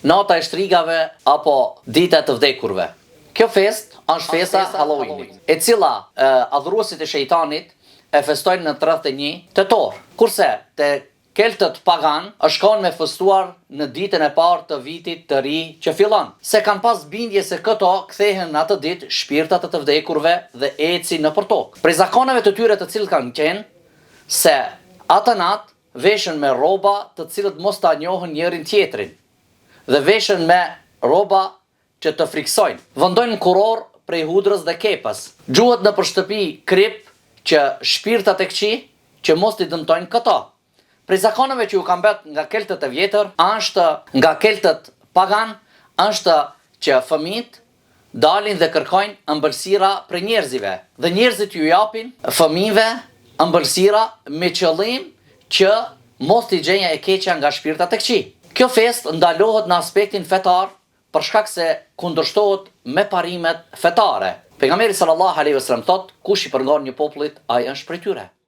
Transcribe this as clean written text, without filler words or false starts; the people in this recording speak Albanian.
nata e shtrigave apo dita të vdekurve. Kjo fest është festa Halloweenit, e cila adhuruesit e shejtanit e festojnë në 31 tetor. Kurse te keltët pagan është kohë me festuar në ditën e parë të vitit të ri që fillon, se kanë pas bindje se këto kthehen në atë ditë shpirtat e të vdekurve dhe eci nëpër tokë. Prej zakoneve të tyre të cilët kanë qenë se atë natë veshën me rroba të cilët mos ta njohën njërin tjetrin dhe veshën me rroba që të friksojnë. Vendojnë kuror prej hudrës dhe kepës. Gjuhet në shtëpi krip që shpirtat e këqij që mos t'i dëmtojnë këto. Prej zakoneve që u kanë bërë nga keltët e vjetër, nga keltët pagan, është që fëmijët dalin dhe kërkojnë ëmbëlsira prej njerëzive dhe njerëzit ju japin fëmijëve ëmbëlsira me qëllim që mos t'i gjenja e keqja nga shpirtat e këqij. Kjo fest ndalohet në aspektin fetar për shkak se kundërshtohet me parimet fetare. Pejgamberi sallallahu alaihi wasallam thotë, kush i përngon një popullit, ai është prej tyre.